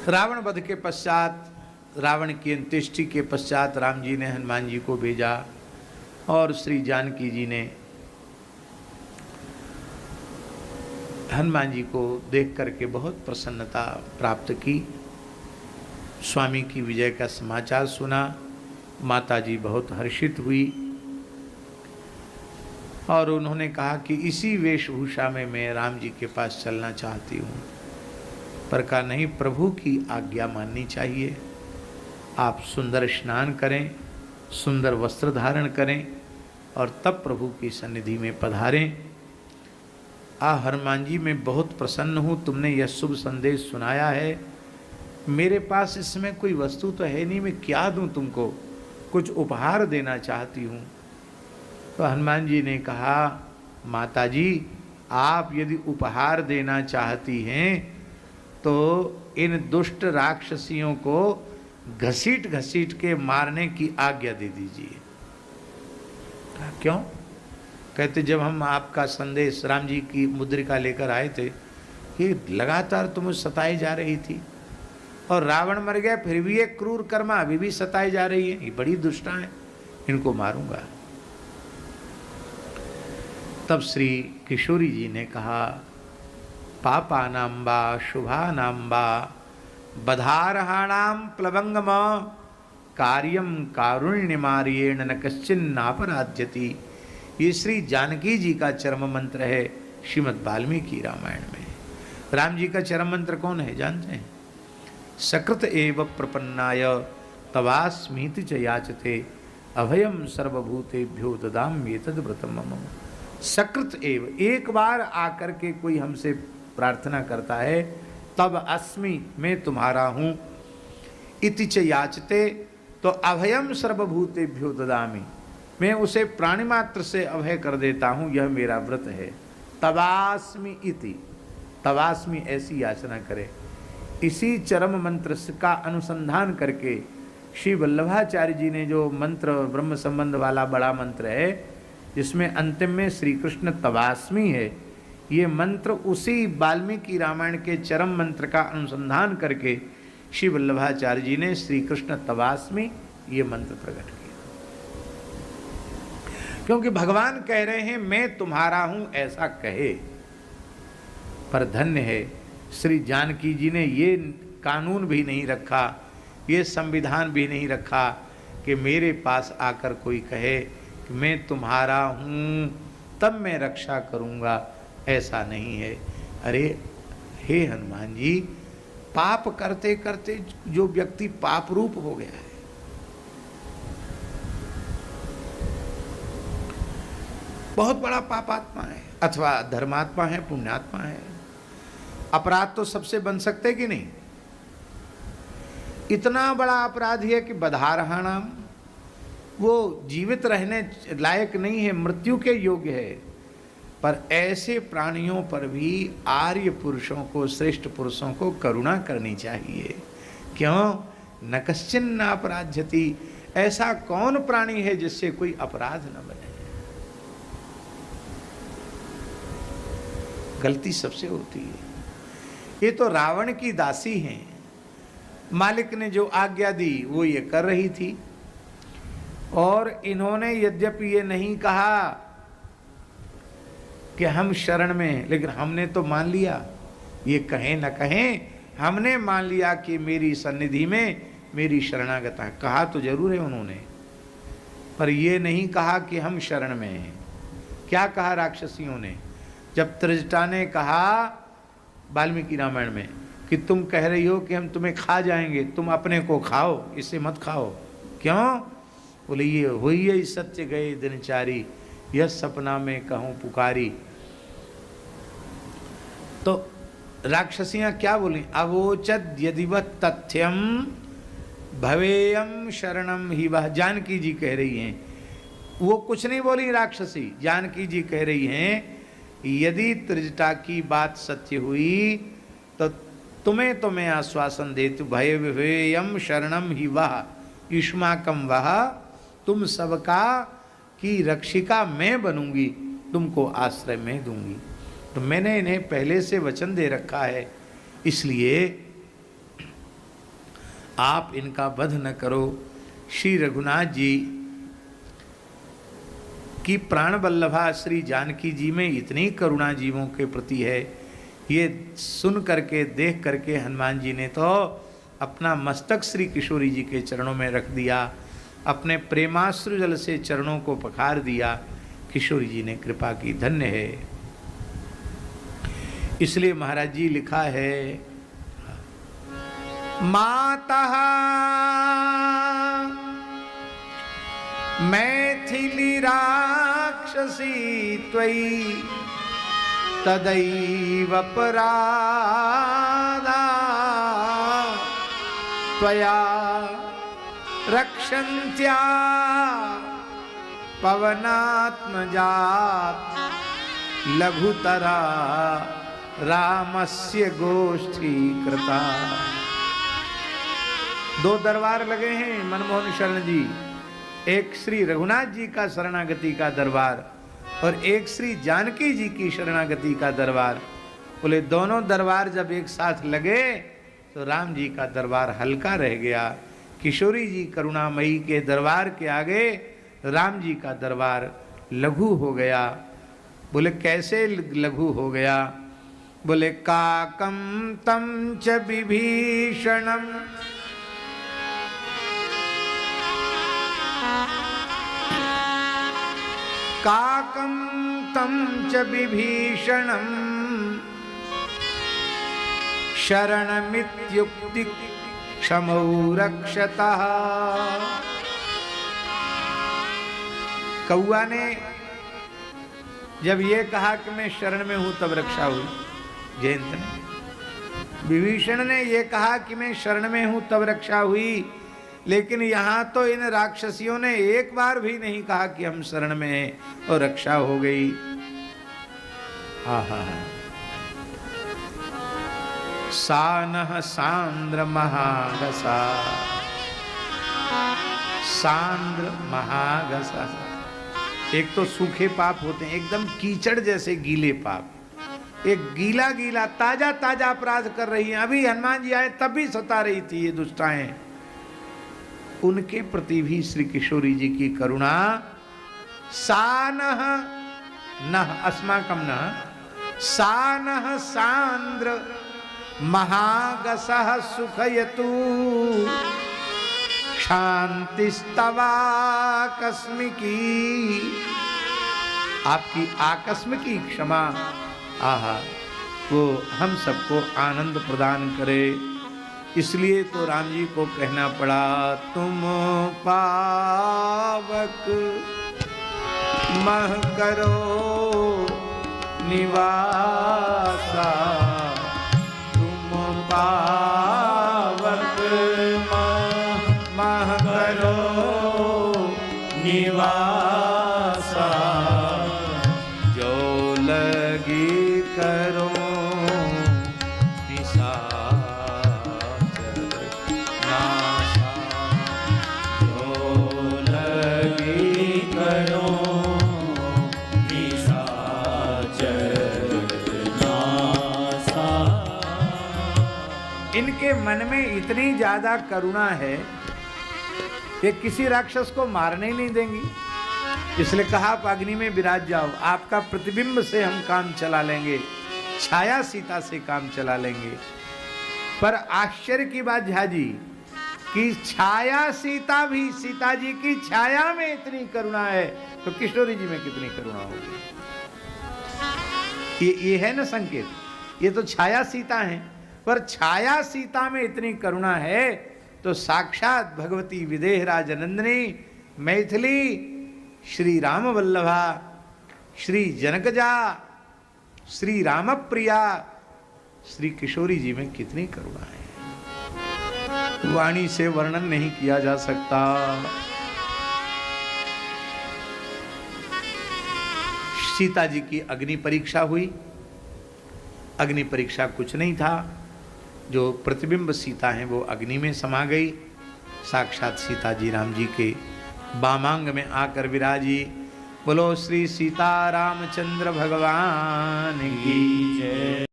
रावण वध के पश्चात, रावण की अंत्येष्टि के पश्चात राम जी ने हनुमान जी को भेजा और श्री जानकी जी ने हनुमान जी को देख करके बहुत प्रसन्नता प्राप्त की। स्वामी की विजय का समाचार सुना, माता जी बहुत हर्षित हुई और उन्होंने कहा कि इसी वेशभूषा में मैं राम जी के पास चलना चाहती हूँ। पर कहा नहीं, प्रभु की आज्ञा माननी चाहिए। आप सुंदर स्नान करें, सुंदर वस्त्र धारण करें और तब प्रभु की सन्निधि में पधारें। हनुमान जी मैं बहुत प्रसन्न हूँ, तुमने यह शुभ संदेश सुनाया है। मेरे पास इसमें कोई वस्तु तो है नहीं, मैं क्या दूँ तुमको, कुछ उपहार देना चाहती हूँ। तो हनुमान जी ने कहा, माता जी आप यदि उपहार देना चाहती हैं तो इन दुष्ट राक्षसियों को घसीट घसीट के मारने की आज्ञा दे दीजिए। क्यों? कहते जब हम आपका संदेश राम जी की मुद्रिका लेकर आए थे, ये लगातार तुम्हें सताई जा रही थी और रावण मर गया फिर भी एक क्रूर कर्मा अभी भी सताई जा रही है, ये बड़ी दुष्टा है, इनको मारूंगा। तब श्री किशोरी जी ने कहा, पापानां वा शुभानां वा बधारहाणां प्लवंगम कार्यम कारुण्यमार्येण न कश्चिन्नापराध्यति। ये श्री जानकी जी का चरम मंत्र है श्रीमद् वाल्मीकि रामायण में। राम जी का चरम मंत्र कौन है जानते हैं? सकृत एव प्रपन्नाय तवास्मीति च याचते अभयम सर्वभूतेभ्यो ददाम्येतद् व्रतम् मम। सकृत एव, एक बार आकर के कोई हमसे प्रार्थना करता है तब अस्मि, मैं तुम्हारा हूँ, इति च याचते, तो अभयम सर्वभूतेभ्यो ददामि, मैं उसे प्राणी मात्र से अभय कर देता हूँ, यह मेरा व्रत है। तवास्मि इति, तवास्मि ऐसी याचना करे। इसी चरम मंत्र का अनुसंधान करके श्री वल्लभाचार्य जी ने जो मंत्र ब्रह्म संबंध वाला बड़ा मंत्र है जिसमें अंतिम में श्री कृष्ण तवास्मि है, ये मंत्र उसी वाल्मीकि रामायण के चरम मंत्र का अनुसंधान करके श्री वल्लभाचार्य जी ने श्री कृष्ण तवास्मि ये मंत्र प्रकट किया। क्योंकि भगवान कह रहे हैं मैं तुम्हारा हूं ऐसा कहे। पर धन्य है श्री जानकी जी ने ये कानून भी नहीं रखा, ये संविधान भी नहीं रखा कि मेरे पास आकर कोई कहे कि मैं तुम्हारा हूँ तब मैं रक्षा करूँगा, ऐसा नहीं है। अरे हे हनुमान जी, पाप करते करते जो व्यक्ति पाप रूप हो गया है, बहुत बड़ा पापात्मा है अथवा धर्मात्मा है, पुण्यात्मा है, अपराध तो सबसे बन सकते कि नहीं। इतना बड़ा अपराधी है कि बधारहाणाम, वो जीवित रहने लायक नहीं है, मृत्यु के योग्य है। पर ऐसे प्राणियों पर भी आर्य पुरुषों को, श्रेष्ठ पुरुषों को करुणा करनी चाहिए। क्यों? न कश्चिन्नापराध्यति, ऐसा कौन प्राणी है जिससे कोई अपराध न बने। गलती सबसे होती है। ये तो रावण की दासी हैं, मालिक ने जो आज्ञा दी वो ये कर रही थी और इन्होंने यद्यपि ये नहीं कहा कि हम शरण में, लेकिन हमने तो मान लिया, ये कहें न कहें हमने मान लिया कि मेरी सन्निधि में मेरी शरणागत है। कहा तो जरूर है उन्होंने, पर ये नहीं कहा कि हम शरण में हैं। क्या कहा राक्षसियों ने? जब त्रिजटा ने कहा वाल्मीकि रामायण में कि तुम कह रही हो कि हम तुम्हें खा जाएंगे, तुम अपने को खाओ, इसे मत खाओ। क्यों? बोले ये हुई है सत्य गए दिनचारी, यह सपना में कहूँ पुकारी। तो राक्षसियां क्या बोली? अवोचद यदिवत तथ्यम भवेयम शरणम ही वह। जानकी जी कह रही हैं, वो कुछ नहीं बोली राक्षसी, जानकी जी कह रही हैं यदि त्रिजटा की बात सत्य हुई तो तुम्हें तो मैं आश्वासन देती, भय विभेयम शरणम ही वह युष्माकम वह, तुम सबका की रक्षिका मैं बनूंगी, तुमको आश्रय मैं दूंगी। तो मैंने इन्हें पहले से वचन दे रखा है, इसलिए आप इनका वध न करो। श्री रघुनाथ जी की प्राण वल्लभा श्री जानकी जी में इतनी करुणा जीवों के प्रति है, ये सुन करके देख करके हनुमान जी ने तो अपना मस्तक श्री किशोरी जी के चरणों में रख दिया, अपने प्रेमाश्रु जल से चरणों को पखार दिया। किशोरी जी ने कृपा की, धन्य है। इसलिए महाराज जी लिखा है, मातः मैथिली राक्षसी त्वयि तदैव अपराधा त्वया रक्षन्त्या पवनात्मजा लघुतरा रामस्य गोष्ठी कृता। दो दरबार लगे हैं मनमोहन शरण जी, एक श्री रघुनाथ जी का शरणागति का दरबार और एक श्री जानकी जी की शरणागति का दरबार। बोले दोनों दरबार जब एक साथ लगे तो राम जी का दरबार हल्का रह गया, किशोरी जी करुणामयी के दरबार के आगे राम जी का दरबार लघु हो गया। बोले कैसे लघु हो गया? बोले काकम तम च विभीषणम काकम तम च विभीषणम शरणमित्युक्ति क्षमौ रक्षतः। कौआ ने जब ये कहा कि मैं शरण में हूं तब रक्षा हुई, जयंत ने, विभीषण ने ये कहा कि मैं शरण में हूं तब रक्षा हुई, लेकिन यहां तो इन राक्षसियों ने एक बार भी नहीं कहा कि हम शरण में हैं और रक्षा हो गई। आहा, सानह सांद्र महागसा, सांद्र महागसा। एक तो सूखे पाप होते हैं, एकदम कीचड़ जैसे गीले पाप, एक गीला गीला ताजा ताजा अपराध कर रही हैं। अभी हनुमान जी आए तब भी सता रही थी ये दुष्टाएं। उनके प्रति भी श्री किशोरी जी की करुणा। सानह नह अस्माकम नह सानह सांद्र महागसः सुखयतु शांतिस्तवा आकस्मिकी। आपकी आकस्मिकी क्षमा, आहा, वो हम सबको आनंद प्रदान करे। इसलिए तो राम जी को कहना पड़ा, तुम पावक मह करो निवासा, तुम पावक मह करो निवासा, जो लगी करो इनके मन में इतनी ज्यादा करुणा है कि किसी राक्षस को मारने ही नहीं देंगी। इसलिए कहा आप अग्नि में विराज जाओ, आपका प्रतिबिंब से हम काम चला लेंगे, छाया सीता से काम चला लेंगे। पर आश्चर्य की बात झाजी कि छाया सीता भी, सीता जी की छाया में इतनी करुणा है तो किशोरी जी में कितनी करुणा होगी। ये है ना संकेत, ये तो छाया सीता है, पर छाया सीता में इतनी करुणा है तो साक्षात भगवती विदेहराज नंदिनी मैथिली श्री राम वल्लभा श्री जनकजा श्री राम प्रिया श्री किशोरी जी में कितनी करुणा है, वाणी से वर्णन नहीं किया जा सकता। सीता जी की अग्नि परीक्षा हुई। अग्नि परीक्षा कुछ नहीं था, जो प्रतिबिंब सीता है वो अग्नि में समा गई। साक्षात सीता जी राम जी के वामांग में आकर विराजी। बोलो श्री सीता रामचंद्र भगवान की जय।